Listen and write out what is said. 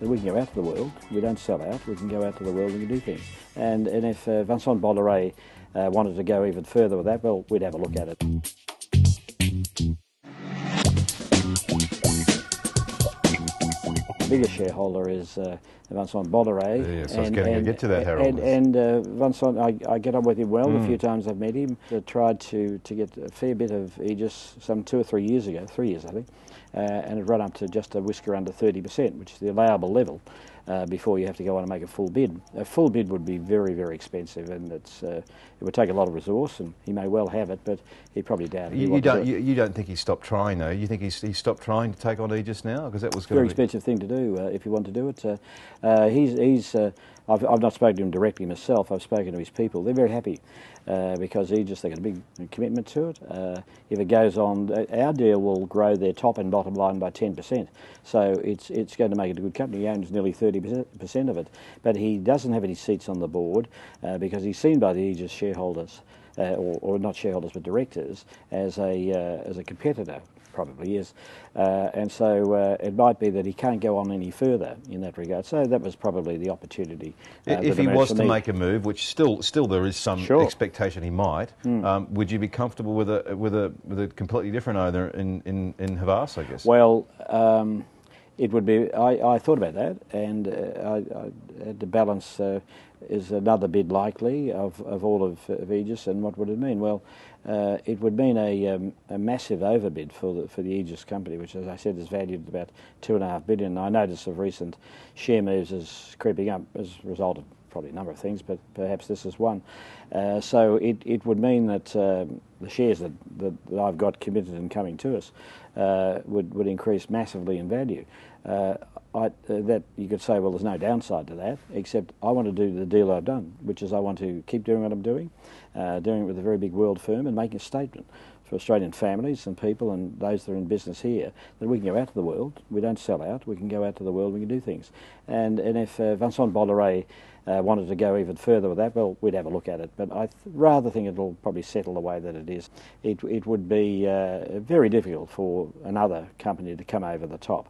that we can go out to the world. We don't sell out. We can go out to the world and we can do things. And if Vincent Bollore wanted to go even further with that, well, we'd have a look at it. The biggest shareholder is Vincent Bollore. Yes, I was going to get to that, Harold. And Vincent, I get on with him well. The few times I've met him, I tried to get a fair bit of Aegis some 2 or 3 years ago, 3 years I think, and it run up to just a whisker under 30%, which is the allowable level. Before you have to go on and make a full bid. A full bid would be very, very expensive, and it would take a lot of resource, and he may well have it, but he probably doubt it. You don't think he stopped trying, though? You think he stopped trying to take on Aegis now? Because that was very expensive thing to do if you want to do it. I've not spoken to him directly myself. I've spoken to his people. They're very happy because Aegis, they've got a big commitment to it. If it goes on, our deal will grow their top and bottom line by 10%. So it's going to make it a good company. He owns nearly 30% of it. But he doesn't have any seats on the board because he's seen by the Aegis shareholders, or not shareholders but directors, as a competitor. Probably is, and so it might be that he can't go on any further in that regard. So that was probably the opportunity. If he was to make a move, which still there is some expectation he might, would you be comfortable with a completely different owner in Havas, I guess? Well, it would be. I thought about that, and I had to balance. Is another bid likely of all of Aegis, and what would it mean? Well, it would mean a massive overbid for the Aegis company, which, as I said, is valued at about $2.5 billion. I notice of recent share moves is creeping up as a result of probably a number of things, but perhaps this is one. So it would mean that the shares that I've got committed and coming to us would increase massively in value. That you could say, well, there's no downside to that, except I want to do the deal I've done, which is I want to keep doing what I'm doing it with a very big world firm and making a statement for Australian families and people and those that are in business here that we can go out to the world. We don't sell out. We can go out to the world. We can do things. And if Vincent Bollore wanted to go even further with that, well, we'd have a look at it. But I rather think it'll probably settle the way that it is. It would be very difficult for another company to come over the top.